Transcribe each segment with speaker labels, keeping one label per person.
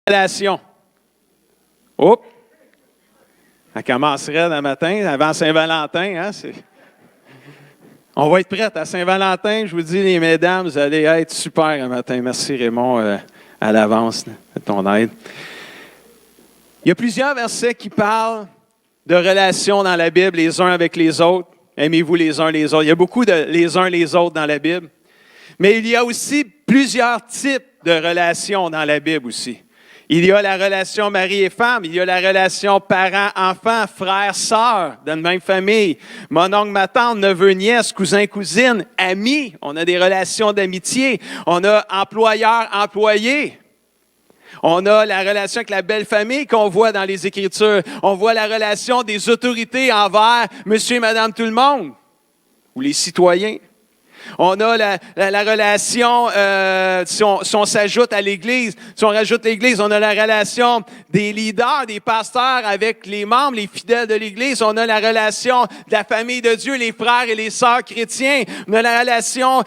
Speaker 1: Relation. Oups! Elle commencerait le matin, avant Saint-Valentin. Hein? On va être prêts à Saint-Valentin. Je vous dis, les mesdames, vous allez être super le matin. Merci Raymond à l'avance de ton aide. Il y a plusieurs versets qui parlent de relations dans la Bible, les uns avec les autres. Aimez-vous les uns les autres. Il y a beaucoup de les uns les autres dans la Bible. Mais il y a aussi plusieurs types de relations dans la Bible aussi. Il y a la relation mari et femme, il y a la relation parents-enfants, frères-sœurs d'une même famille, mon oncle, ma tante, neveu, nièce, cousin, cousine, amis. On a des relations d'amitié. On a employeur-employé. On a la relation avec la belle famille qu'on voit dans les Écritures. On voit la relation des autorités envers monsieur et madame tout le monde, ou les citoyens. On a la relation, si on s'ajoute à l'Église, si on rajoute l'Église, on a la relation des leaders, des pasteurs avec les membres, les fidèles de l'Église. On a la relation de la famille de Dieu, les frères et les sœurs chrétiens. On a la relation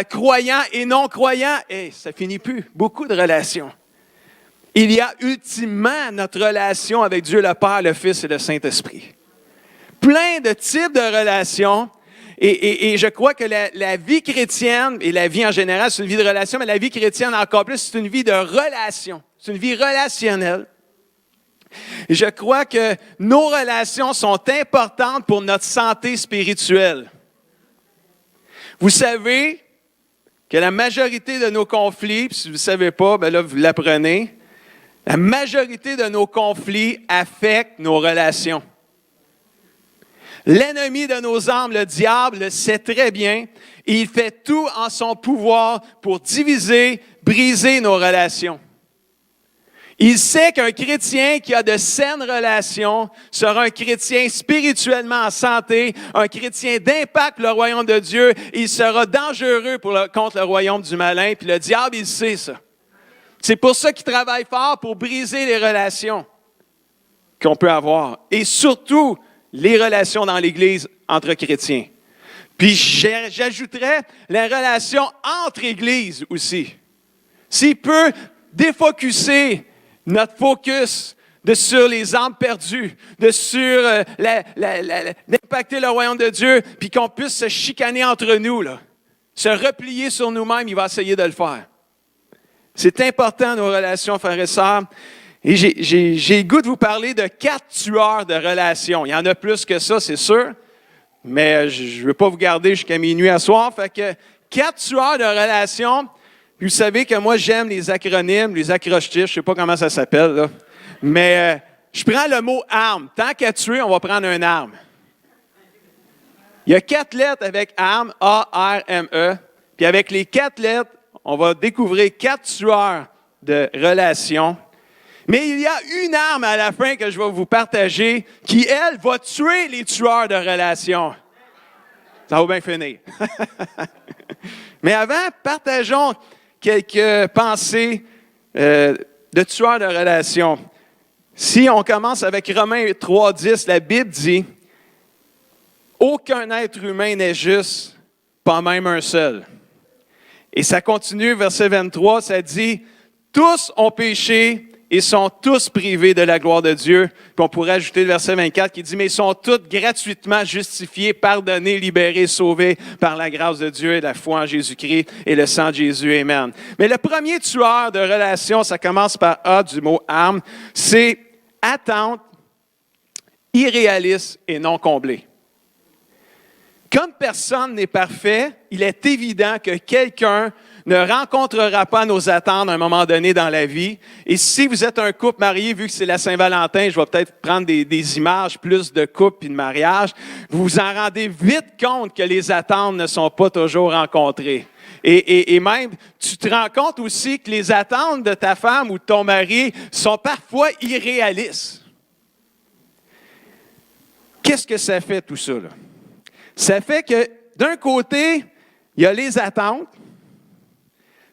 Speaker 1: croyants et non-croyants. Et ça finit plus. Beaucoup de relations. Il y a ultimement notre relation avec Dieu le Père, le Fils et le Saint-Esprit. Plein de types de relations. Et je crois que la vie chrétienne, et la vie en général, c'est une vie de relation, mais la vie chrétienne encore plus, c'est une vie de relation. C'est une vie relationnelle. Et je crois que nos relations sont importantes pour notre santé spirituelle. Vous savez que la majorité de nos conflits, puis si vous ne savez pas, ben là, vous l'apprenez, la majorité de nos conflits affectent nos relations. L'ennemi de nos âmes, le diable, le sait très bien et il fait tout en son pouvoir pour diviser, briser nos relations. Il sait qu'un chrétien qui a de saines relations sera un chrétien spirituellement en santé, un chrétien d'impact pour le royaume de Dieu. Il sera dangereux contre le royaume du malin, puis le diable, il sait ça. C'est pour ça qu'il travaille fort pour briser les relations qu'on peut avoir. Et surtout, les relations dans l'Église entre chrétiens. Puis j'ajouterais la relation entre Églises aussi. S'il peut défocuser notre focus sur les âmes perdues, sur d'impacter le royaume de Dieu, puis qu'on puisse se chicaner entre nous, là, se replier sur nous-mêmes, il va essayer de le faire. C'est important, nos relations, frères et sœurs. Et j'ai le goût de vous parler de 4 tueurs de relations. Il y en a plus que ça, c'est sûr, mais je ne veux pas vous garder jusqu'à minuit à soir. Fait que 4 tueurs de relations. Puis vous savez que moi, j'aime les acronymes, les acrostiches, je ne sais pas comment ça s'appelle, là. Mais je prends le mot arme. Tant qu'à tuer, on va prendre une arme. Il y a 4 lettres avec arme, A-R-M-E. Puis avec les 4 lettres, on va découvrir 4 tueurs de relations. Mais il y a une arme à la fin que je vais vous partager qui, elle, va tuer les tueurs de relations. Ça va bien finir. Mais avant, partageons quelques pensées de tueurs de relations. Si on commence avec Romains 3,10, la Bible dit « Aucun être humain n'est juste, pas même un seul. » Et ça continue, verset 23, ça dit « Tous ont péché et sont tous privés de la gloire de Dieu. » Puis on pourrait ajouter le verset 24 qui dit « Mais ils sont tous gratuitement justifiés, pardonnés, libérés, sauvés par la grâce de Dieu et la foi en Jésus-Christ et le sang de Jésus. Amen. » Mais le premier tueur de relations, ça commence par A du mot « arme », c'est attente, irréaliste et non comblée. Comme personne n'est parfait, il est évident que quelqu'un ne rencontrera pas nos attentes à un moment donné dans la vie. Et si vous êtes un couple marié, vu que c'est la Saint-Valentin, je vais peut-être prendre des images plus de couple et de mariage, vous vous en rendez vite compte que les attentes ne sont pas toujours rencontrées. Et même, tu te rends compte aussi que les attentes de ta femme ou de ton mari sont parfois irréalistes. Qu'est-ce que ça fait tout ça, là? Ça fait que, d'un côté, il y a les attentes,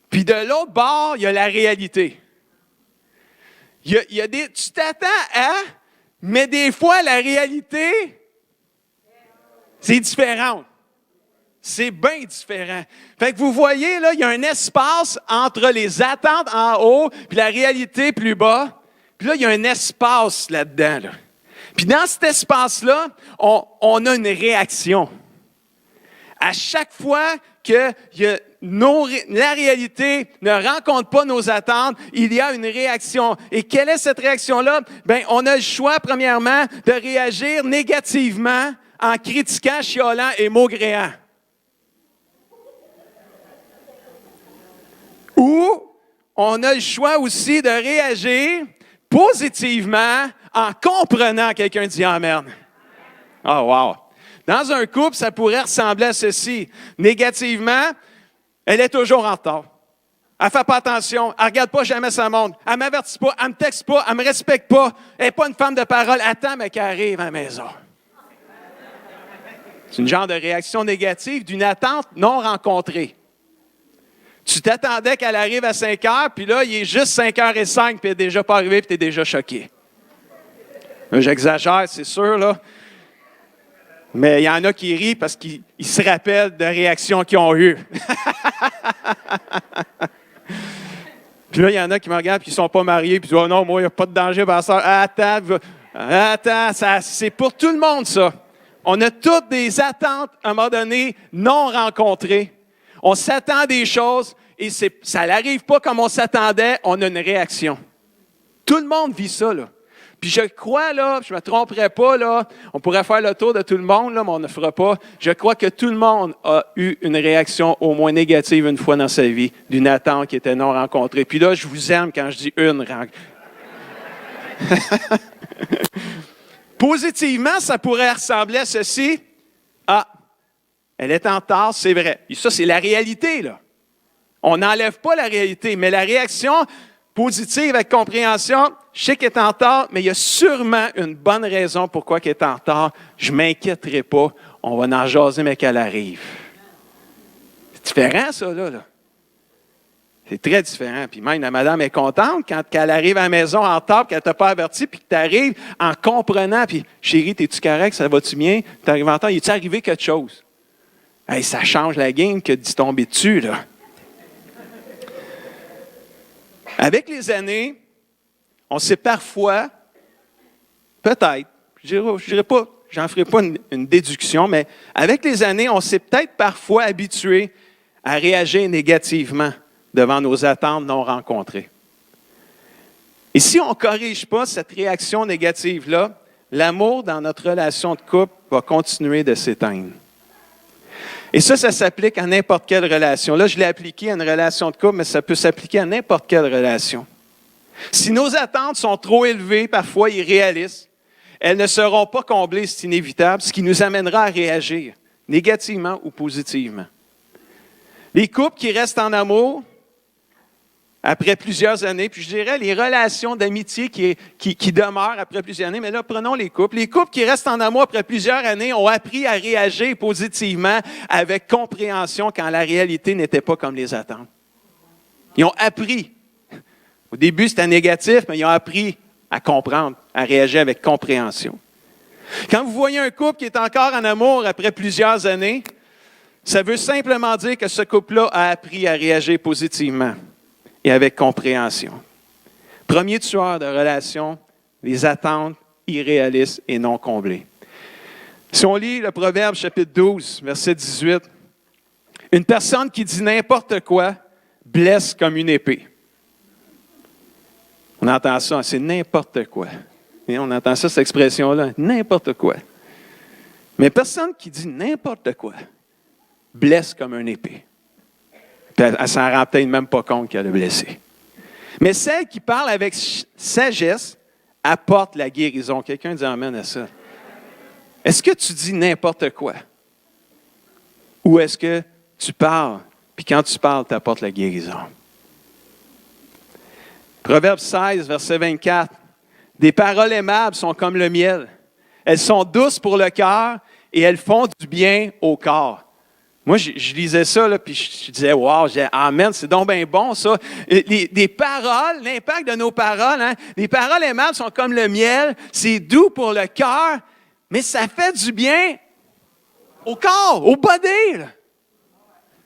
Speaker 1: puis de l'autre bord, il y a la réalité. Tu t'attends à, mais des fois, la réalité, c'est différent. C'est bien différent. Fait que vous voyez, là, il y a un espace entre les attentes en haut puis la réalité plus bas. Puis là, il y a un espace là-dedans. Là. Puis dans cet espace-là, on a une réaction. À chaque fois que la réalité ne rencontre pas nos attentes, il y a une réaction. Et quelle est cette réaction-là? Bien, on a le choix, premièrement, de réagir négativement en critiquant, chiolant et maugréant. Ou on a le choix aussi de réagir positivement en comprenant quelqu'un dit Amen. Oh, wow! Dans un couple, ça pourrait ressembler à ceci. Négativement, elle est toujours en retard. Elle ne fait pas attention, elle ne regarde pas jamais sa montre, elle ne m'avertit pas, elle ne me texte pas, elle ne me respecte pas, elle n'est pas une femme de parole, attends, mais qu'elle arrive à la maison. C'est une genre de réaction négative d'une attente non rencontrée. Tu t'attendais qu'elle arrive à 5 heures, puis là, il est juste 5h05, puis elle n'est déjà pas arrivée, puis tu es déjà choqué. J'exagère, c'est sûr, là. Mais il y en a qui rient parce qu'ils se rappellent de réactions qu'ils ont eues. Puis là, il y en a qui me regardent, puis ils ne sont pas mariés, puis ils disent « Oh non, moi, il n'y a pas de danger, pasteur. Attends, c'est pour tout le monde, ça. » On a toutes des attentes, à un moment donné, non rencontrées. On s'attend à des choses et ça n'arrive pas comme on s'attendait, on a une réaction. Tout le monde vit ça, là. Puis je crois, là, je ne me tromperai pas, là, on pourrait faire le tour de tout le monde, là, mais on ne le fera pas. Je crois que tout le monde a eu une réaction au moins négative une fois dans sa vie, d'une attente qui était non rencontrée. Puis là, je vous aime quand je dis une rencontre. Positivement, ça pourrait ressembler à ceci. Ah, elle est en retard, c'est vrai. Et ça, c'est la réalité, là. On n'enlève pas la réalité, mais la réaction positive avec compréhension, je sais qu'elle est en retard, mais il y a sûrement une bonne raison pourquoi elle est en retard. Je ne m'inquiéterai pas, on va en jaser, mais qu'elle arrive. C'est différent, ça, là. C'est très différent. Puis même, la madame est contente quand elle arrive à la maison en retard, qu'elle ne t'a pas averti, puis que tu arrives en comprenant, puis « Chérie, es-tu correct? Ça va-tu bien? Tu arrives en retard, il est-tu arrivé quelque chose? » Hey, ça change la game que d'y tomber dessus, là. Avec les années, on s'est parfois, peut-être, je dirais pas, j'en ferai pas une déduction, mais avec les années, on s'est peut-être parfois habitué à réagir négativement devant nos attentes non rencontrées. Et si on ne corrige pas cette réaction négative-là, l'amour dans notre relation de couple va continuer de s'éteindre. Et ça s'applique à n'importe quelle relation. Là, je l'ai appliqué à une relation de couple, mais ça peut s'appliquer à n'importe quelle relation. Si nos attentes sont trop élevées, parfois irréalistes, elles ne seront pas comblées, c'est inévitable, ce qui nous amènera à réagir négativement ou positivement. Les couples qui restent en amour, après plusieurs années, puis je dirais les relations d'amitié qui demeurent après plusieurs années, mais là, prenons les couples. Les couples qui restent en amour après plusieurs années ont appris à réagir positivement avec compréhension quand la réalité n'était pas comme les attentes. Ils ont appris. Au début, c'était négatif, mais ils ont appris à comprendre, à réagir avec compréhension. Quand vous voyez un couple qui est encore en amour après plusieurs années, ça veut simplement dire que ce couple-là a appris à réagir positivement et avec compréhension. Premier tueur de relation, les attentes irréalistes et non comblées. Si on lit le Proverbe chapitre 12, verset 18, « Une personne qui dit n'importe quoi blesse comme une épée. » On entend ça, c'est n'importe quoi. Et on entend ça, cette expression-là, n'importe quoi. Mais personne qui dit n'importe quoi blesse comme une épée. Puis elle ne s'en rend peut-être même pas compte qu'elle a blessé. Mais celle qui parle avec sagesse apporte la guérison. Quelqu'un dit amen à ça. Est-ce que tu dis n'importe quoi? Ou est-ce que tu parles, puis quand tu parles, tu apportes la guérison? Proverbe 16, verset 24. « Des paroles aimables sont comme le miel. Elles sont douces pour le cœur et elles font du bien au corps. » Moi, je lisais ça, là, puis je disais, wow, amen, c'est donc bien bon, ça. Des paroles, l'impact de nos paroles, hein, les paroles aimables sont comme le miel, c'est doux pour le cœur, mais ça fait du bien au corps, au body. Là.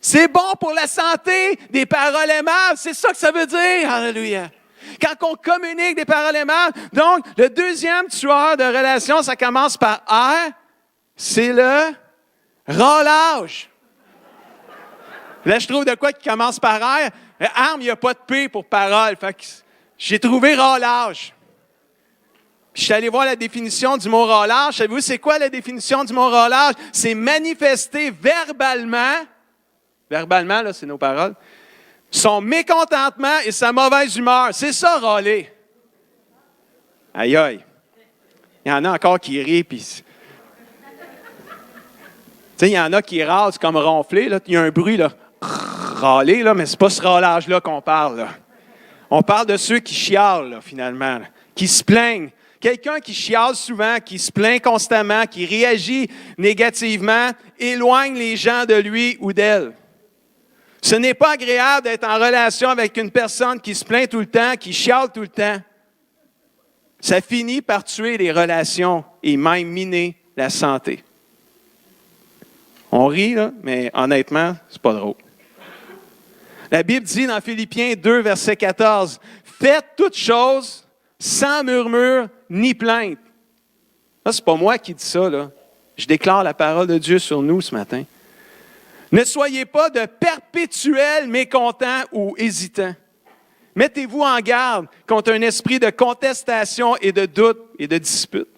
Speaker 1: C'est bon pour la santé, des paroles aimables. C'est ça que ça veut dire. Alléluia. Quand on communique des paroles aimables, donc, le deuxième tueur de relation, ça commence par R, c'est le relâche. Là, je trouve de quoi qui commence par R. Arme, il n'y a pas de P pour parole. Fait que j'ai trouvé relâche. Puis je suis allé voir la définition du mot relâche. Savez-vous, c'est quoi la définition du mot relâche? C'est manifester verbalement, là, c'est nos paroles, son mécontentement et sa mauvaise humeur. C'est ça, râler. Aïe, aïe. Il y en a encore qui rient, puis... Tu sais, il y en a qui râlent, c'est comme ronfler, là. Il y a un bruit, là. Râler, là, mais c'est pas ce râlage-là qu'on parle, là. On parle de ceux qui chialent, là, finalement, là, qui se plaignent. Quelqu'un qui chiale souvent, qui se plaint constamment, qui réagit négativement, éloigne les gens de lui ou d'elle. Ce n'est pas agréable d'être en relation avec une personne qui se plaint tout le temps, qui chiale tout le temps. Ça finit par tuer les relations et même miner la santé. On rit, là, mais honnêtement, c'est pas drôle. La Bible dit dans Philippiens 2, verset 14, « Faites toutes choses sans murmure ni plainte. » Ça, c'est pas moi qui dis ça, là. Je déclare la parole de Dieu sur nous ce matin. « Ne soyez pas de perpétuels mécontents ou hésitants. Mettez-vous en garde contre un esprit de contestation et de doute et de dispute. »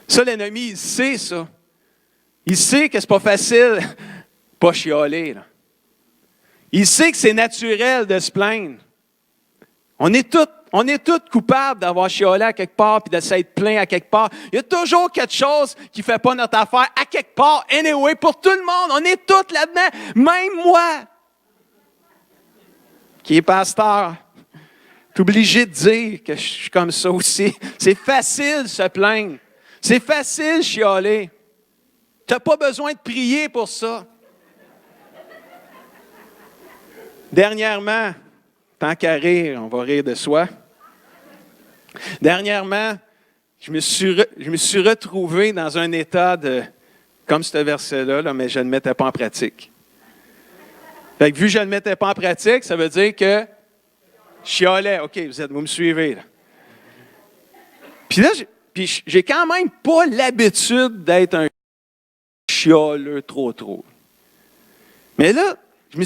Speaker 1: Ça, l'ennemi, il sait ça. Il sait que c'est pas facile, pas chialer, là. Il sait que c'est naturel de se plaindre. On est tous coupables d'avoir chialé à quelque part puis de s'être plaint à quelque part. Il y a toujours quelque chose qui ne fait pas notre affaire à quelque part. Anyway, pour tout le monde, on est tous là-dedans. Même moi, qui est pasteur, je suis obligé de dire que je suis comme ça aussi. C'est facile de se plaindre. C'est facile de chialer. Tu n'as pas besoin de prier pour ça. Dernièrement, tant qu'à rire, on va rire de soi. Dernièrement, je me suis retrouvé dans un état de, comme ce verset-là, là, mais je ne le mettais pas en pratique. Fait que vu que je ne le mettais pas en pratique, ça veut dire que je chialais. OK, vous me suivez, là. Puis là, j'ai quand même pas l'habitude d'être un chialeux trop. Mais là, je me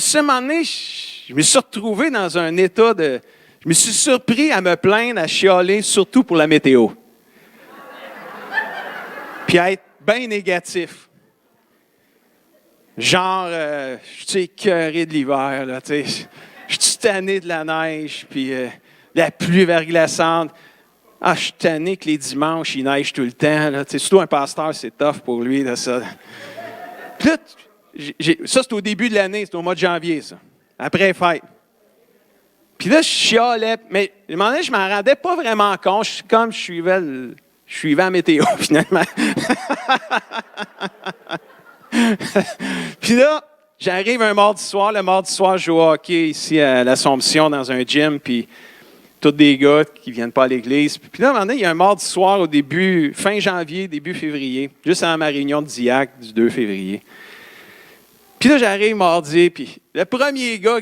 Speaker 1: suis retrouvé dans un état de... Je me suis surpris à me plaindre, à chialer, surtout pour la météo. Puis à être bien négatif. Genre, je suis écœuré de l'hiver, là, tu sais. Je suis tanné de la neige, puis la pluie verglaçante. Ah, je suis tanné que les dimanches, il neige tout le temps, là. Tu sais, surtout un pasteur, c'est tough pour lui, là, ça. Puis là, ça, c'est au début de l'année, c'est au mois de janvier, ça. Après fête. Puis là, je chialais, mais à un moment donné, je ne m'en rendais pas vraiment compte. Je suivais la météo, finalement. Puis là, j'arrive un mardi soir. Le mardi soir, je joue au hockey ici à l'Assomption dans un gym, puis tous des gars qui ne viennent pas à l'église. Puis là, à un moment donné, il y a un mardi soir fin janvier, début février, juste avant ma réunion de DIAC du 2 février. Puis là, j'arrive mardi, puis le premier gars,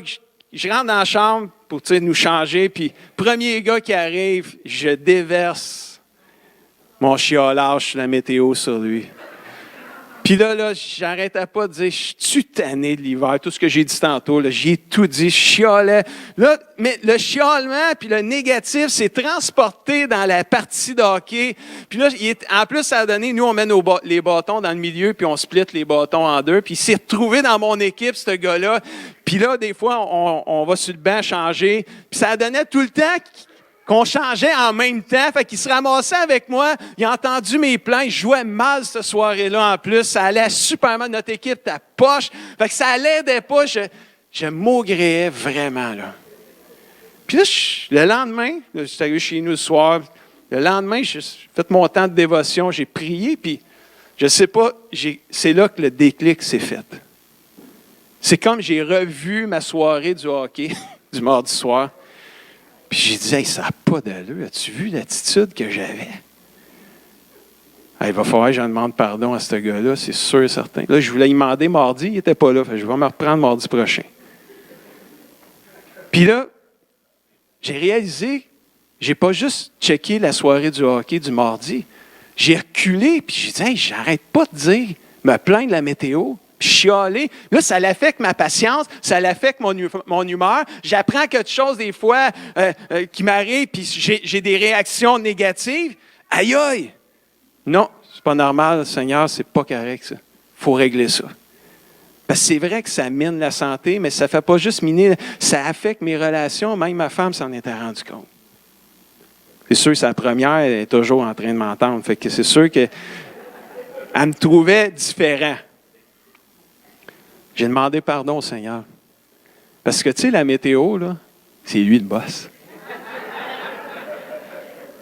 Speaker 1: je rentre dans la chambre pour nous changer, puis premier gars qui arrive, je déverse mon chiolage sur la météo sur lui. Puis là, j'arrêtais pas de dire, je suis tanné de l'hiver, tout ce que j'ai dit tantôt, là, j'y ai tout dit, je chialais. Là, mais le chialement puis le négatif s'est transporté dans la partie de hockey. Puis là, en plus, ça a donné, nous, on met les bâtons dans le milieu, puis on split les bâtons en deux. Puis il s'est retrouvé dans mon équipe, ce gars-là. Puis là, des fois, on va sur le banc changer. Puis ça donnait tout le temps qu'on changeait en même temps. Fait qu'il se ramassait avec moi. Il a entendu mes plans. Il jouait mal cette soirée-là en plus. Ça allait super mal. Notre équipe était poche. Fait que ça l'aidait pas. Je maugréais vraiment, là. Puis là, le lendemain, j'étais arrivé chez nous le soir. Le lendemain, j'ai fait mon temps de dévotion. J'ai prié. Puis, je sais pas, c'est là que le déclic s'est fait. C'est comme j'ai revu ma soirée du hockey du mardi soir. Puis j'ai dit, hey, ça n'a pas d'allure. As-tu vu l'attitude que j'avais? Il va falloir que je demande pardon à ce gars-là, c'est sûr et certain. Là, je voulais lui demander mardi, il n'était pas là. Je vais me reprendre mardi prochain. Puis là, j'ai réalisé, j'ai pas juste checké la soirée du hockey du mardi. J'ai reculé, puis j'ai dit, hey, j'arrête pas de dire, me plaindre de la météo, puis chialer. Là, ça l'affecte ma patience, ça l'affecte mon humeur. J'apprends quelque chose des fois qui m'arrive, puis j'ai des réactions négatives. Aïe, aïe! Non, c'est pas normal, Seigneur, c'est pas correct, ça. Il faut régler ça. Parce que c'est vrai que ça mine la santé, mais ça ne fait pas juste miner, ça affecte mes relations. Même ma femme s'en était rendue compte. C'est sûr que sa première, elle est toujours en train de m'entendre. Fait que c'est sûr qu'elle me trouvait différent. J'ai demandé pardon au Seigneur. Parce que, tu sais, la météo, là, c'est lui le boss.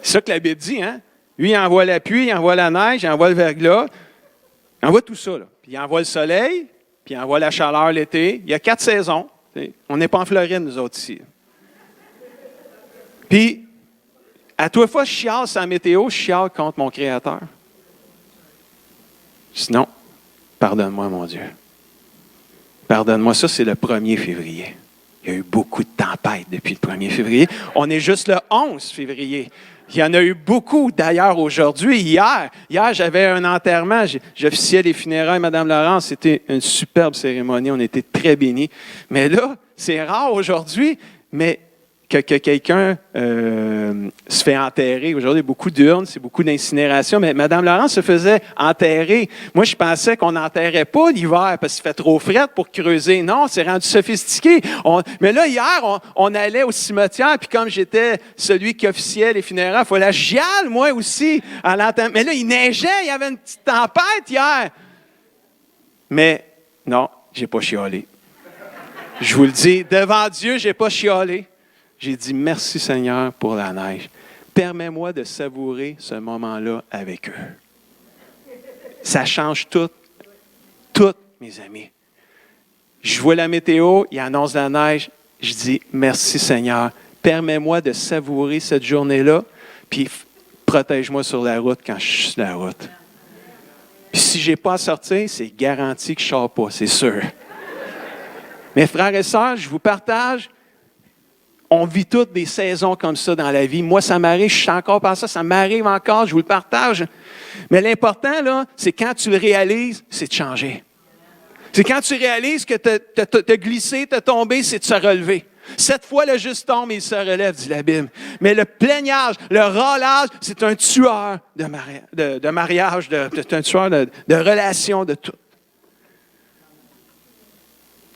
Speaker 1: C'est ça que la Bible dit, hein? Lui, il envoie la pluie, il envoie la neige, il envoie le verglas, il envoie tout ça, là. Puis il envoie le soleil, puis il envoie la chaleur l'été. Il y a 4 saisons. On n'est pas en Floride, nous autres, ici. Puis, à toute fois, je chiale sur la météo, je chiale contre mon Créateur. Sinon, pardonne-moi, mon Dieu. Pardonne-moi, ça, c'est le 1er février. Il y a eu beaucoup de tempêtes depuis le 1er février. On est juste le 11 février. Il y en a eu beaucoup, d'ailleurs, aujourd'hui. Hier, j'avais un enterrement. J'officiais les funérailles, Mme Laurence. C'était une superbe cérémonie. On était très bénis. Mais là, c'est rare aujourd'hui, mais que quelqu'un se fait enterrer. Aujourd'hui, beaucoup d'urnes, c'est beaucoup d'incinération. Mais Mme Laurence se faisait enterrer. Moi, je pensais qu'on n'enterrait pas l'hiver parce qu'il fait trop frais pour creuser. Non, c'est rendu sophistiqué. Mais là, hier, on allait au cimetière, puis comme j'étais celui qui officiait les funérailles, il fallait que j'y aille, moi aussi. Mais là, il neigeait, il y avait une petite tempête hier. Mais non, j'ai pas chialé. Je vous le dis, devant Dieu, j'ai pas chialé. J'ai dit, merci Seigneur pour la neige. Permets-moi de savourer ce moment-là avec eux. Ça change tout, mes amis. Je vois la météo, il annonce la neige. Je dis, merci Seigneur. Permets-moi de savourer cette journée-là, puis protège-moi sur la route quand je suis sur la route. Puis si je n'ai pas à sortir, c'est garanti que je ne sors pas, c'est sûr. Mes frères et sœurs, je vous partage. On vit toutes des saisons comme ça dans la vie. Moi, ça m'arrive, je suis encore par ça m'arrive encore, je vous le partage. Mais l'important, là, c'est quand tu le réalises, c'est de changer. C'est quand tu réalises que tu as glissé, tu as tombé, c'est de se relever. 7 fois, le juste tombe et il se relève, dit la Bible. Mais le plaignage, le râlage, c'est un tueur de mariage, c'est un tueur de relation, de tout.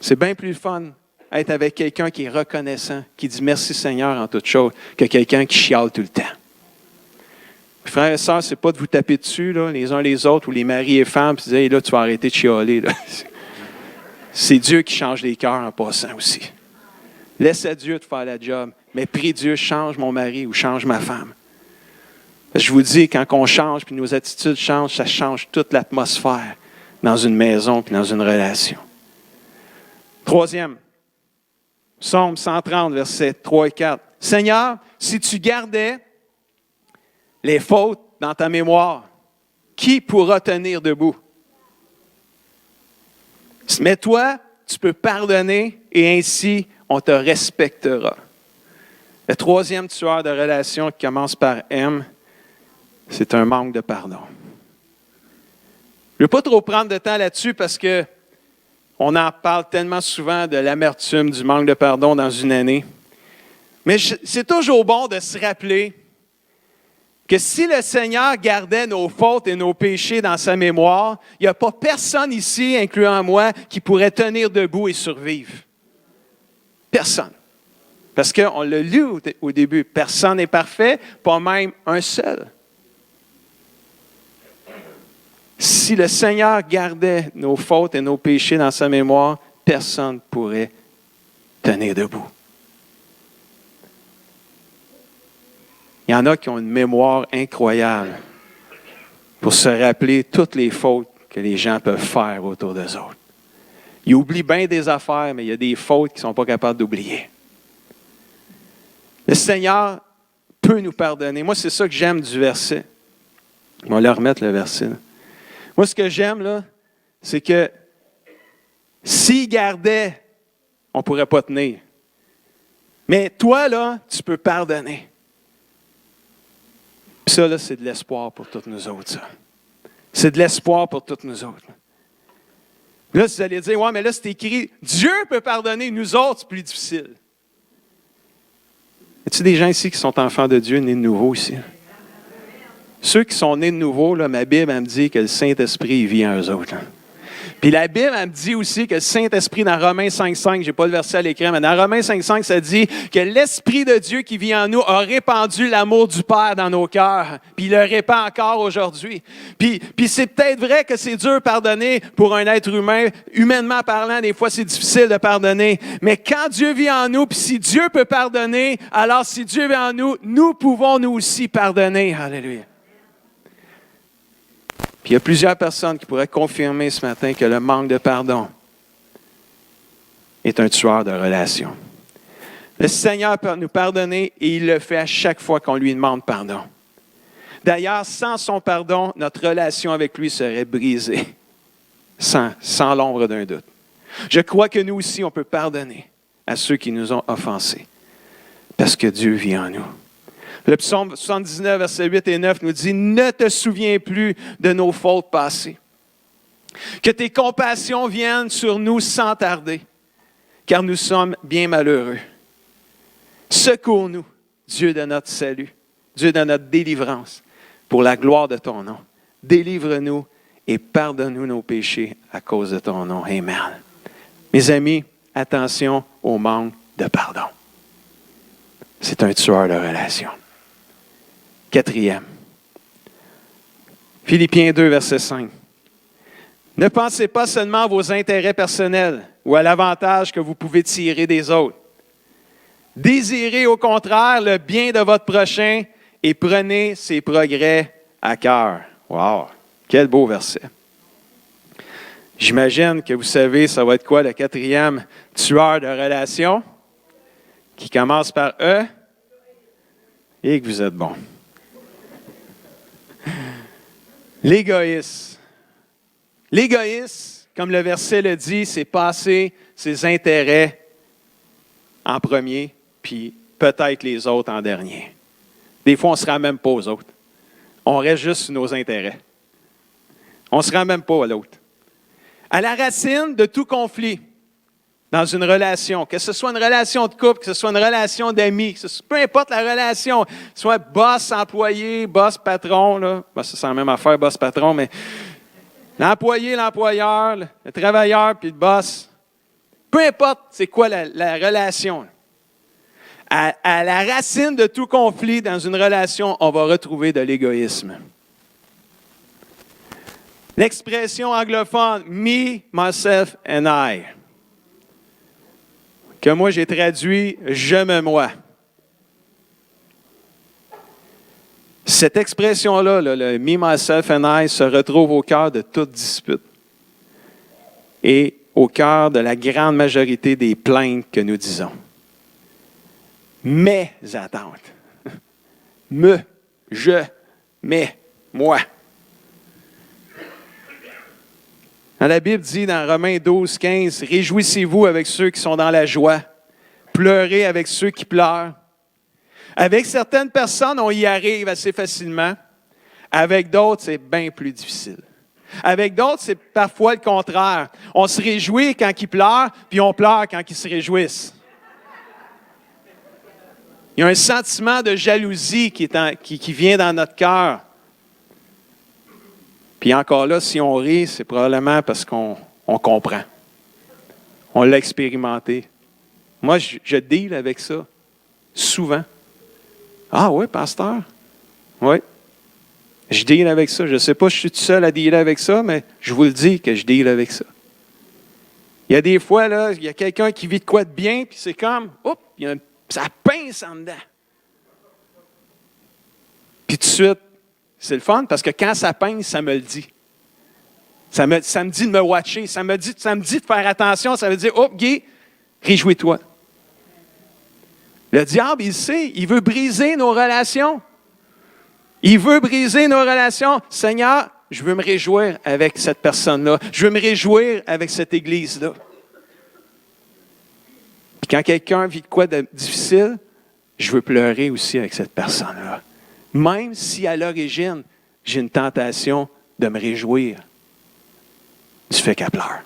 Speaker 1: C'est bien plus fun être avec quelqu'un qui est reconnaissant, qui dit merci Seigneur en toute chose, que quelqu'un qui chiale tout le temps. Frères et sœurs, c'est pas de vous taper dessus, là, les uns les autres, ou les maris et femmes, puis de dire, hey, là, tu vas arrêter de chialer. Là. C'est Dieu qui change les cœurs en passant aussi. Laisse à Dieu de faire la job, mais prie Dieu, change mon mari ou change ma femme. Je vous dis, quand on change, puis nos attitudes changent, ça change toute l'atmosphère dans une maison puis dans une relation. Troisième, Psaume 130, versets 3 et 4. Seigneur, si tu gardais les fautes dans ta mémoire, qui pourra tenir debout? Mais toi, tu peux pardonner et ainsi on te respectera. Le troisième tueur de relation qui commence par M, c'est un manque de pardon. Je ne vais pas trop prendre de temps là-dessus parce que on en parle tellement souvent de l'amertume, du manque de pardon dans une année. Mais c'est toujours bon de se rappeler que si le Seigneur gardait nos fautes et nos péchés dans sa mémoire, il n'y a pas personne ici, incluant moi, qui pourrait tenir debout et survivre. Personne. Parce qu'on l'a lu au début, personne n'est parfait, pas même un seul. Si le Seigneur gardait nos fautes et nos péchés dans sa mémoire, personne ne pourrait tenir debout. Il y en a qui ont une mémoire incroyable pour se rappeler toutes les fautes que les gens peuvent faire autour d'eux autres. Ils oublient bien des affaires, mais il y a des fautes qu'ils ne sont pas capables d'oublier. Le Seigneur peut nous pardonner. Moi, c'est ça que j'aime du verset. On va leur remettre le verset. Là. Moi, ce que j'aime, là, c'est que s'ils gardaient, on ne pourrait pas tenir. Mais toi, là, tu peux pardonner. Puis ça, là, c'est de l'espoir pour toutes nous autres, ça. C'est de l'espoir pour toutes nous autres. Là, vous allez dire, ouais, mais là, c'est écrit, Dieu peut pardonner, nous autres, c'est plus difficile. Y a-t-il des gens ici qui sont enfants de Dieu, nés de nouveau ici? Ceux qui sont nés de nouveau, là, ma Bible, elle me dit que le Saint-Esprit, il vit en eux autres. Là. Puis la Bible, elle me dit aussi que le Saint-Esprit, dans Romains 5,5, je n'ai pas le verset à l'écran, mais dans Romains 5,5, ça dit que l'Esprit de Dieu qui vit en nous a répandu l'amour du Père dans nos cœurs. Puis il le répand encore aujourd'hui. Puis c'est peut-être vrai que c'est dur de pardonner pour un être humain. Humainement parlant, des fois, c'est difficile de pardonner. Mais quand Dieu vit en nous, puis si Dieu peut pardonner, alors si Dieu vit en nous, nous pouvons nous aussi pardonner. Alléluia. Puis il y a plusieurs personnes qui pourraient confirmer ce matin que le manque de pardon est un tueur de relations. Le Seigneur peut nous pardonner et il le fait à chaque fois qu'on lui demande pardon. D'ailleurs, sans son pardon, notre relation avec lui serait brisée, sans l'ombre d'un doute. Je crois que nous aussi, on peut pardonner à ceux qui nous ont offensés, parce que Dieu vit en nous. Le psaume 79, versets 8 et 9 nous dit « Ne te souviens plus de nos fautes passées. Que tes compassions viennent sur nous sans tarder, car nous sommes bien malheureux. Secours-nous, Dieu de notre salut, Dieu de notre délivrance, pour la gloire de ton nom. Délivre-nous et pardonne-nous nos péchés à cause de ton nom. Amen. » Mes amis, attention au manque de pardon. C'est un tueur de relations. Quatrième. Philippiens 2, verset 5. Ne pensez pas seulement à vos intérêts personnels ou à l'avantage que vous pouvez tirer des autres. Désirez au contraire le bien de votre prochain et prenez ses progrès à cœur. Wow! Quel beau verset. J'imagine que vous savez, ça va être quoi le quatrième tueur de relations qui commence par E et que vous êtes bon. L'égoïsme. L'égoïsme, comme le verset le dit, c'est passer ses intérêts en premier, puis peut-être les autres en dernier. Des fois, on ne se rend même pas aux autres. On reste juste sur nos intérêts. On ne se rend même pas à l'autre. À la racine de tout conflit dans une relation, que ce soit une relation de couple, que ce soit une relation d'amis, peu importe la relation, soit boss-employé, boss-patron, là, ben, ça c'est la même affaire, boss-patron, mais l'employé, l'employeur, le travailleur, puis le boss, peu importe c'est quoi la relation. À la racine de tout conflit dans une relation, on va retrouver de l'égoïsme. L'expression anglophone « me, myself and I », que moi j'ai traduit « je me moi ». Cette expression-là, le « me, myself and I », se retrouve au cœur de toute dispute et au cœur de la grande majorité des plaintes que nous disons. Mes attentes. Je, mais, moi. La Bible dit dans Romains 12, 15, « Réjouissez-vous avec ceux qui sont dans la joie, pleurez avec ceux qui pleurent. » Avec certaines personnes, on y arrive assez facilement. Avec d'autres, c'est bien plus difficile. Avec d'autres, c'est parfois le contraire. On se réjouit quand ils pleurent, puis on pleure quand ils se réjouissent. Il y a un sentiment de jalousie qui vient dans notre cœur. Puis encore là, si on rit, c'est probablement parce qu'on comprend. On l'a expérimenté. Moi, je deal avec ça, souvent. Ah oui, pasteur? Oui. Je deal avec ça. Je ne sais pas si je suis tout seul à dealer avec ça, mais je vous le dis que je deal avec ça. Il y a des fois, là, il y a quelqu'un qui vit de quoi de bien, puis c'est comme, oups, ça pince en dedans. Puis tout de suite, c'est le fun, parce que quand ça pince, ça me le dit. Ça me dit de me watcher, ça me dit de faire attention, ça veut dire, oh, Guy, réjouis-toi. Le diable, il sait, il veut briser nos relations. Il veut briser nos relations. Seigneur, je veux me réjouir avec cette personne-là. Je veux me réjouir avec cette Église-là. Puis quand quelqu'un vit de quoi de difficile, je veux pleurer aussi avec cette personne-là. Même si à l'origine, j'ai une tentation de me réjouir du fait qu'elle pleure.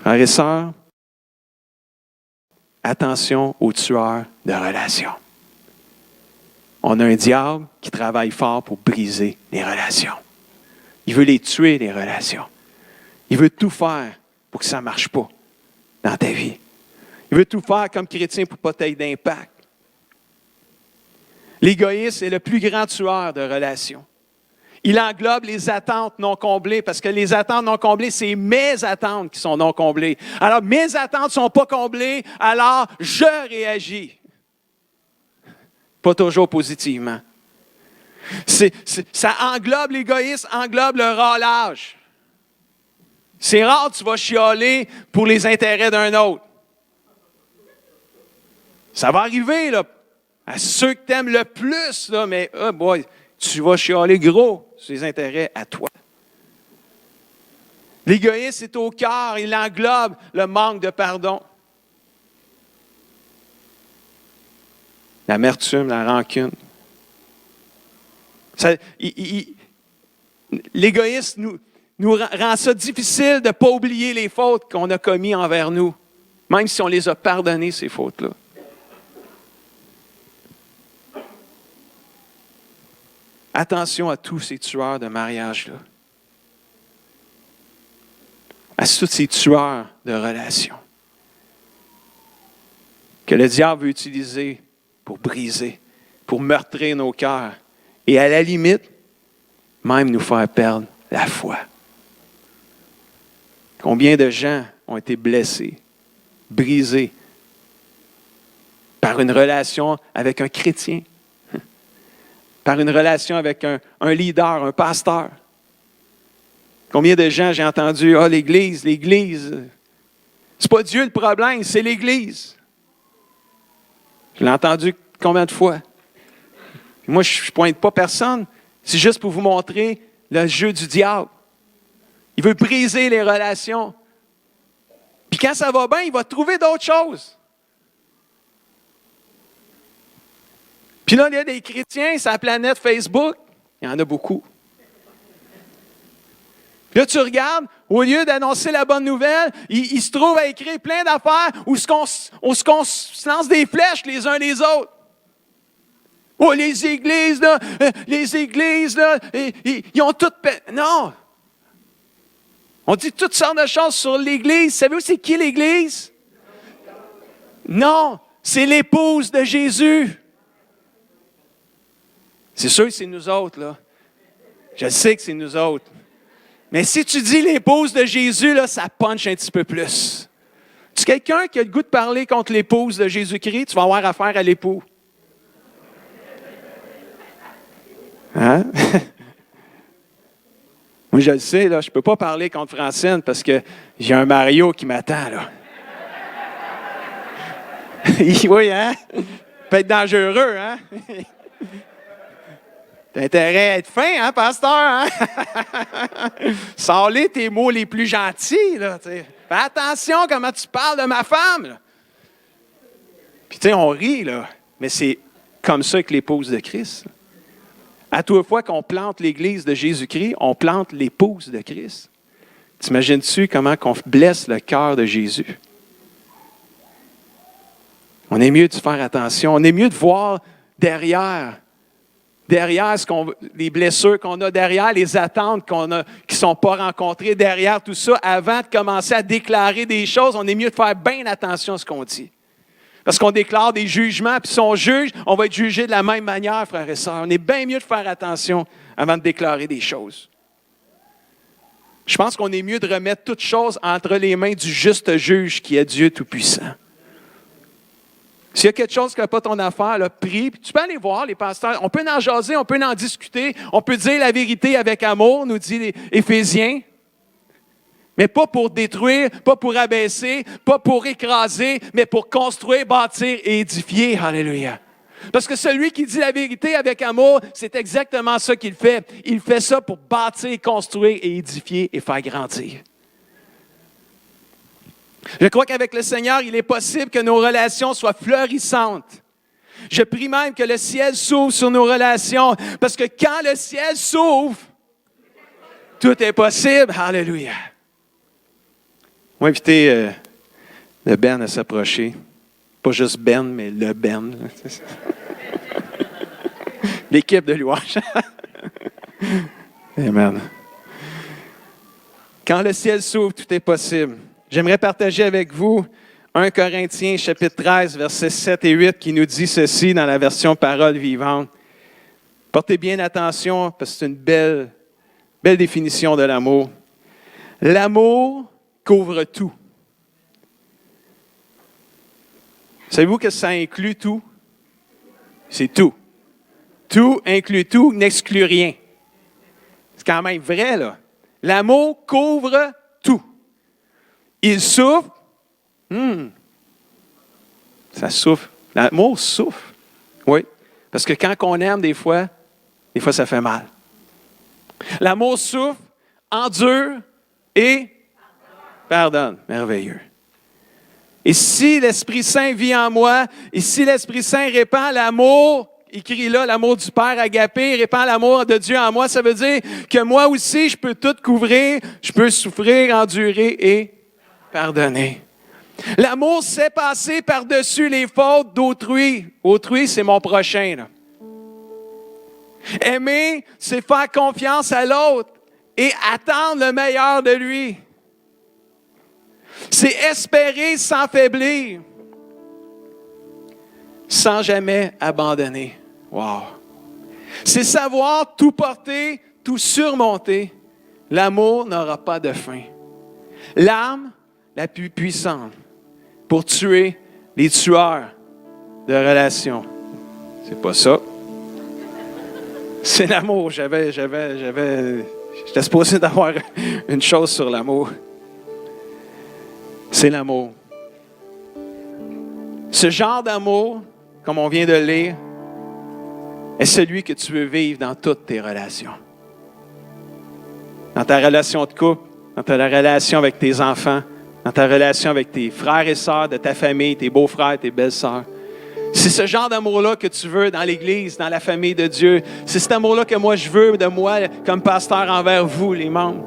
Speaker 1: Frères et sœurs, attention aux tueurs de relations. On a un diable qui travaille fort pour briser les relations. Il veut les tuer, les relations. Il veut tout faire pour que ça ne marche pas dans ta vie. Il veut tout faire comme chrétien pour ne pas t'aider d'impact. L'égoïsme est le plus grand tueur de relations. Il englobe les attentes non comblées, parce que les attentes non comblées, c'est mes attentes qui sont non comblées. Alors, mes attentes ne sont pas comblées, alors je réagis. Pas toujours positivement. Ça englobe l'égoïsme, englobe le râlage. C'est rare que tu vas chialer pour les intérêts d'un autre. Ça va arriver, là, à ceux que tu aimes le plus, là, mais oh boy, tu vas chialer gros sur les intérêts à toi. L'égoïsme est au cœur, il englobe le manque de pardon. L'amertume, la rancune. L'égoïsme nous rend ça difficile de ne pas oublier les fautes qu'on a commises envers nous, même si on les a pardonnées, ces fautes-là. Attention à tous ces tueurs de mariage-là. À tous ces tueurs de relations que le diable veut utiliser pour briser, pour meurtrir nos cœurs et à la limite, même nous faire perdre la foi. Combien de gens ont été blessés, brisés par une relation avec un chrétien? Par une relation avec un leader, un pasteur. Combien de gens j'ai entendu, l'Église. C'est pas Dieu le problème, c'est l'Église. Je l'ai entendu combien de fois? Moi, je ne pointe pas personne, c'est juste pour vous montrer le jeu du diable. Il veut briser les relations. Puis quand ça va bien, il va trouver d'autres choses. Puis là, il y a des chrétiens sur la planète Facebook. Il y en a beaucoup. Puis là, tu regardes, au lieu d'annoncer la bonne nouvelle, il se trouve à écrire plein d'affaires où on se lance des flèches les uns les autres. Oh, les églises, là, ils ont toutes... Non! On dit toutes sortes de choses sur l'Église. Savez-vous c'est qui l'Église? Non, c'est l'épouse de Jésus. C'est sûr que c'est nous autres, là. Je sais que c'est nous autres. Mais si tu dis l'épouse de Jésus, là, ça punch un petit peu plus. Tu es quelqu'un qui a le goût de parler contre l'épouse de Jésus-Christ, tu vas avoir affaire à l'époux. Hein? Moi, je le sais, là, je ne peux pas parler contre Francine parce que j'ai un Mario qui m'attend, là. Oui, hein? Ça peut être dangereux, hein? T'as intérêt à être fin, hein, pasteur? Hein? Sors-les tes mots les plus gentils, là. T'sais. Fais attention comment tu parles de ma femme, là. Puis, tu sais, on rit, là. Mais c'est comme ça que l'épouse de Christ. À toute fois qu'on plante l'Église de Jésus-Christ, on plante l'épouse de Christ. T'imagines-tu comment on blesse le cœur de Jésus? On est mieux de faire attention. On est mieux de voir derrière les blessures qu'on a, derrière les attentes qu'on a, qui ne sont pas rencontrées, derrière tout ça, avant de commencer à déclarer des choses, on est mieux de faire bien attention à ce qu'on dit. Parce qu'on déclare des jugements, puis si on juge, on va être jugé de la même manière, frères et sœurs. On est bien mieux de faire attention avant de déclarer des choses. Je pense qu'on est mieux de remettre toutes choses entre les mains du juste juge qui est Dieu Tout-Puissant. S'il y a quelque chose qui n'a pas ton affaire, là, prie. Puis tu peux aller voir les pasteurs. On peut en jaser, on peut en discuter. On peut dire la vérité avec amour, nous dit les Éphésiens. Mais pas pour détruire, pas pour abaisser, pas pour écraser, mais pour construire, bâtir et édifier. Alléluia. Parce que celui qui dit la vérité avec amour, c'est exactement ça qu'il fait. Il fait ça pour bâtir, construire et édifier et faire grandir. Je crois qu'avec le Seigneur, il est possible que nos relations soient fleurissantes. Je prie même que le ciel s'ouvre sur nos relations, parce que quand le ciel s'ouvre, tout est possible. Alléluia. On va inviter le Ben à s'approcher. Pas juste Ben, mais le Ben. L'équipe de louange. Amen. Quand le ciel s'ouvre, tout est possible. J'aimerais partager avec vous 1 Corinthiens, chapitre 13, versets 7 et 8, qui nous dit ceci dans la version Parole vivante. Portez bien attention, parce que c'est une belle définition de l'amour. L'amour couvre tout. Savez-vous que ça inclut tout? C'est tout. Tout inclut tout, n'exclut rien. C'est quand même vrai, là. L'amour couvre tout. Il souffre. Ça souffre. L'amour souffre. Oui. Parce que quand on aime, des fois, ça fait mal. L'amour souffre, endure et pardonne. Merveilleux. Et si l'Esprit Saint vit en moi, et si l'Esprit Saint répand l'amour, écrit là, l'amour du Père agapé, répand l'amour de Dieu en moi, ça veut dire que moi aussi, je peux tout couvrir, je peux souffrir, endurer et pardonner. L'amour sait passer par-dessus les fautes d'autrui. Autrui, c'est mon prochain, là. Aimer, c'est faire confiance à l'autre et attendre le meilleur de lui. C'est espérer sans faiblir, sans jamais abandonner. Wow! C'est savoir tout porter, tout surmonter. L'amour n'aura pas de fin. L'arme la plus puissante pour tuer les tueurs de relations. C'est pas ça. C'est l'amour. J'étais supposé d'avoir une chose sur l'amour. C'est l'amour. Ce genre d'amour, comme on vient de le lire, est celui que tu veux vivre dans toutes tes relations. Dans ta relation de couple, dans ta relation avec tes enfants, dans ta relation avec tes frères et sœurs de ta famille, tes beaux-frères, tes belles-sœurs. C'est ce genre d'amour-là que tu veux dans l'Église, dans la famille de Dieu. C'est cet amour-là que moi je veux de moi comme pasteur envers vous, les membres.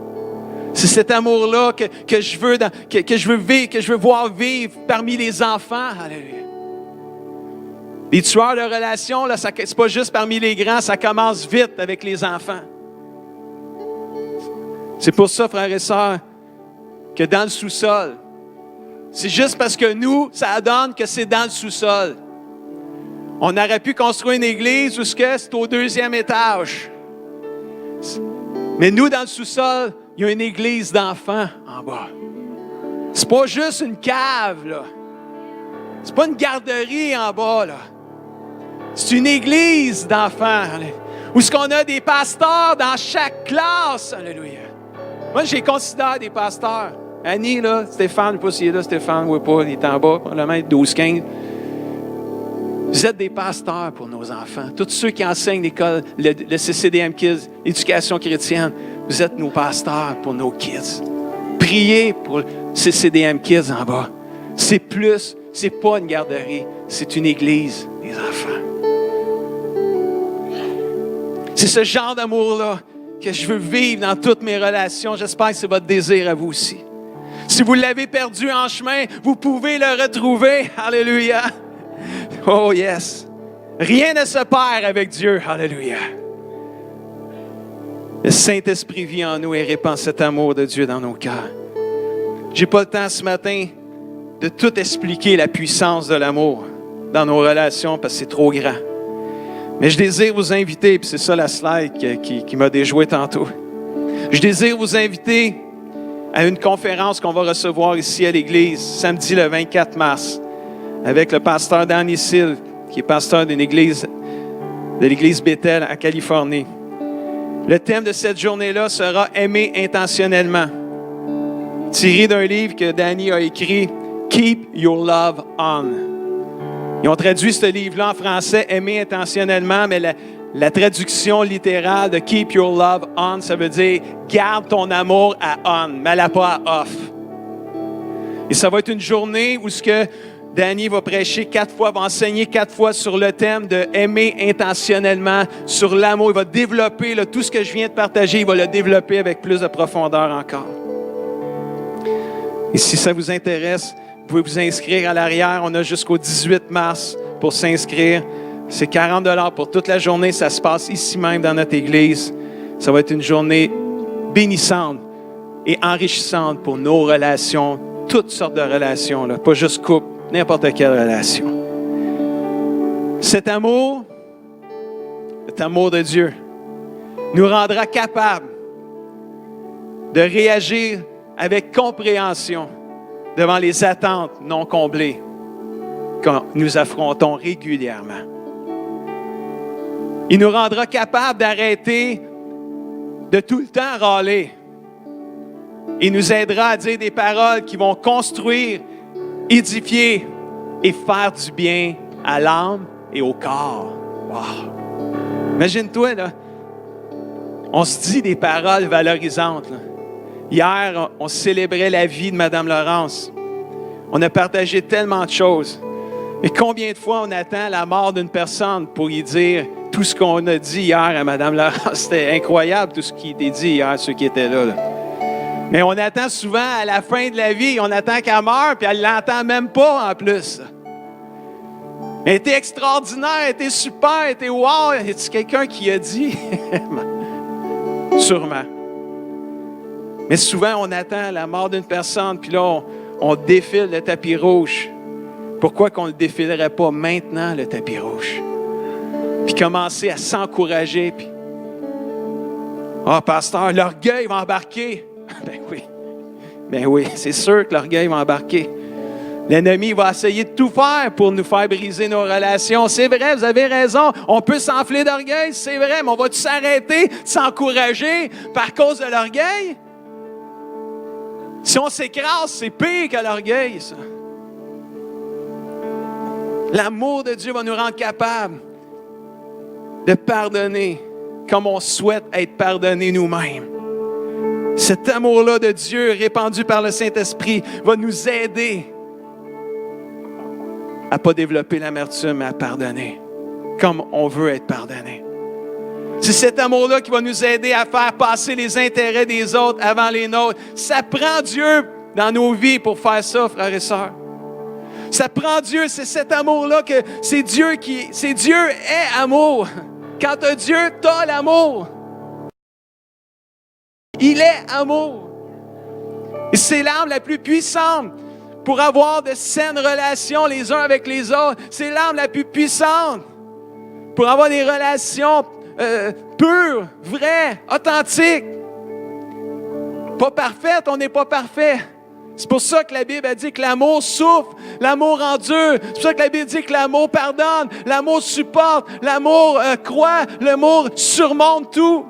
Speaker 1: C'est cet amour-là que je veux que je veux vivre, que je veux voir vivre parmi les enfants. Alléluia. Les tueurs de relations, là, c'est pas juste parmi les grands, ça commence vite avec les enfants. C'est pour ça, frères et sœurs, que dans le sous-sol, c'est juste parce que nous, ça donne que c'est dans le sous-sol. On aurait pu construire une église où c'est au 2e étage. Mais nous, dans le sous-sol, il y a une église d'enfants en bas. C'est pas juste une cave, là. C'est pas une garderie en bas, là. C'est une église d'enfants. Où est-ce qu'on a des pasteurs dans chaque classe. Alléluia. Moi, je les considère des pasteurs. Annie, là, Stéphane, je ne sais pas s'il est là, Stéphane, ou pas, il est en bas, probablement 12-15. Vous êtes des pasteurs pour nos enfants. Tous ceux qui enseignent l'école, le CCDM Kids, l'éducation chrétienne, vous êtes nos pasteurs pour nos kids. Priez pour le CCDM Kids en bas. C'est plus, c'est pas une garderie, c'est une église des enfants. C'est ce genre d'amour-là que je veux vivre dans toutes mes relations. J'espère que c'est votre désir à vous aussi. Si vous l'avez perdu en chemin, vous pouvez le retrouver. Alléluia. Oh yes. Rien ne se perd avec Dieu. Alléluia. Le Saint-Esprit vit en nous et répand cet amour de Dieu dans nos cœurs. J'ai pas le temps ce matin de tout expliquer la puissance de l'amour dans nos relations parce que c'est trop grand. Mais je désire vous inviter, puis c'est ça la slide qui m'a déjoué tantôt. Je désire vous inviter à une conférence qu'on va recevoir ici à l'Église, samedi le 24 mars, avec le pasteur Danny Silve, qui est pasteur de l'Église Bethel à Californie. Le thème de cette journée-là sera « Aimer intentionnellement ». tiré d'un livre que Danny a écrit, Keep Your Love On. Ils ont traduit ce livre-là en français, Aimer intentionnellement, mais la traduction littérale de Keep Your Love On, ça veut dire garde ton amour à on, mets-la pas à off. Et ça va être une journée où ce que Danny va prêcher 4 fois, va enseigner 4 fois sur le thème de aimer intentionnellement, sur l'amour. Il va développer là, tout ce que je viens de partager, il va le développer avec plus de profondeur encore. Et si ça vous intéresse, vous pouvez vous inscrire à l'arrière. On a jusqu'au 18 mars pour s'inscrire. C'est 40 $ pour toute la journée. Ça se passe ici même dans notre église. Ça va être une journée bénissante et enrichissante pour nos relations, toutes sortes de relations, là, pas juste couple, n'importe quelle relation. Cet amour de Dieu, nous rendra capables de réagir avec compréhension devant les attentes non comblées que nous affrontons régulièrement. Il nous rendra capables d'arrêter de tout le temps râler. Il nous aidera à dire des paroles qui vont construire, édifier et faire du bien à l'âme et au corps. Wow! Imagine-toi, là. On se dit des paroles valorisantes, là. Hier, on célébrait la vie de Mme Laurence. On a partagé tellement de choses. Et combien de fois on attend la mort d'une personne pour y dire tout ce qu'on a dit hier à Mme Laurence? C'était incroyable tout ce qui était dit hier, ceux qui étaient là. Mais on attend souvent à la fin de la vie, on attend qu'elle meure, puis elle ne l'entend même pas en plus. Elle était extraordinaire, elle était super, elle était wow. Y a-t-il quelqu'un qui a dit? Sûrement. Mais souvent, on attend la mort d'une personne, puis là, on défile le tapis rouge. Pourquoi qu'on ne le défilerait pas maintenant, le tapis rouge? Puis commencer à s'encourager, puis... Ah, pasteur, l'orgueil va embarquer. Ben oui, c'est sûr que l'orgueil va embarquer. L'ennemi va essayer de tout faire pour nous faire briser nos relations. C'est vrai, vous avez raison, on peut s'enfler d'orgueil, c'est vrai, mais on va-tu s'arrêter, s'encourager par cause de l'orgueil? Si on s'écrase, c'est pire que l'orgueil, ça. L'amour de Dieu va nous rendre capables de pardonner comme on souhaite être pardonnés nous-mêmes. Cet amour-là de Dieu répandu par le Saint-Esprit va nous aider à ne pas développer l'amertume, mais à pardonner comme on veut être pardonné. C'est cet amour-là qui va nous aider à faire passer les intérêts des autres avant les nôtres. Ça prend Dieu dans nos vies pour faire ça, frères et sœurs. Ça prend Dieu, c'est cet amour-là que c'est Dieu est amour. Quand tu as Dieu, tu as l'amour. Il est amour. Et c'est l'arme la plus puissante pour avoir de saines relations les uns avec les autres. C'est l'arme la plus puissante pour avoir des relations pures, vraies, authentiques. Pas parfaites, on n'est pas parfait. C'est pour ça que la Bible a dit que l'amour souffre, l'amour endure. C'est pour ça que la Bible dit que l'amour pardonne, l'amour supporte, l'amour croit, l'amour surmonte tout.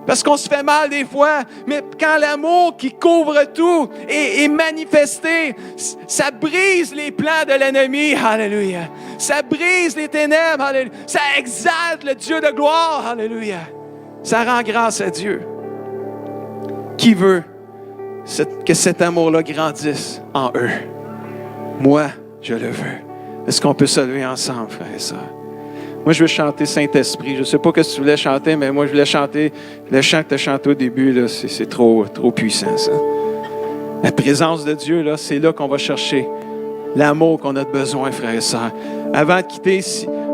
Speaker 1: Parce qu'on se fait mal des fois, mais quand l'amour qui couvre tout est manifesté, ça brise les plans de l'ennemi. Alléluia. Ça brise les ténèbres. Alléluia. Ça exalte le Dieu de gloire. Alléluia. Ça rend grâce à Dieu. Qui veut que cet amour-là grandisse en eux? Moi, je le veux. Est-ce qu'on peut se lever ensemble, frères et sœurs? Moi, je veux chanter Saint-Esprit. Je ne sais pas ce que tu voulais chanter, mais moi, je voulais chanter le chant que tu as chanté au début. Là, c'est trop puissant, ça. La présence de Dieu, là, c'est là qu'on va chercher l'amour qu'on a besoin, frères et sœurs. Avant de quitter,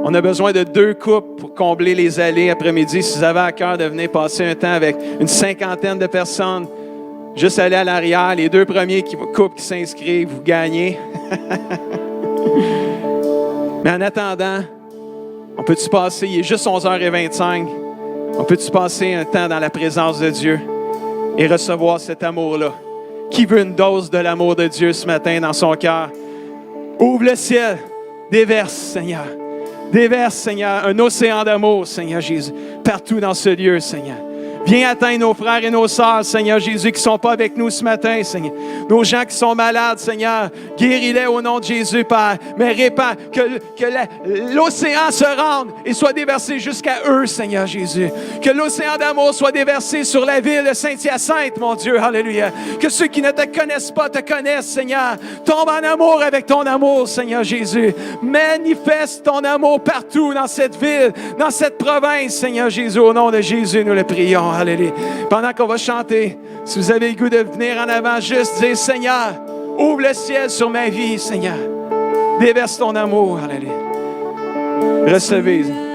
Speaker 1: on a besoin de 2 couples pour combler les allées après-midi. Si vous avez à cœur de venir passer un temps avec une 50aine de personnes, juste aller à l'arrière. Les 2 premiers couples qui s'inscrivent, vous gagnez. Mais en attendant, on peut-tu passer, il est juste 11h25, on peut-tu passer un temps dans la présence de Dieu et recevoir cet amour-là? Qui veut une dose de l'amour de Dieu ce matin dans son cœur? Ouvre le ciel, déverse, Seigneur. Déverse, Seigneur, un océan d'amour, Seigneur Jésus, partout dans ce lieu, Seigneur. Viens atteindre nos frères et nos sœurs, Seigneur Jésus, qui ne sont pas avec nous ce matin, Seigneur. Nos gens qui sont malades, Seigneur, guéris-les au nom de Jésus, Père. Mais répands, que l'océan se rende et soit déversé jusqu'à eux, Seigneur Jésus. Que l'océan d'amour soit déversé sur la ville de Saint-Hyacinthe, mon Dieu, alléluia. Que ceux qui ne te connaissent pas te connaissent, Seigneur. Tombe en amour avec ton amour, Seigneur Jésus. Manifeste ton amour partout dans cette ville, dans cette province, Seigneur Jésus. Au nom de Jésus, nous le prions. Alléluia. Pendant qu'on va chanter, si vous avez le goût de venir en avant, juste dire, Seigneur, ouvre le ciel sur ma vie, Seigneur. Déverse ton amour. Alléluia. Recevez.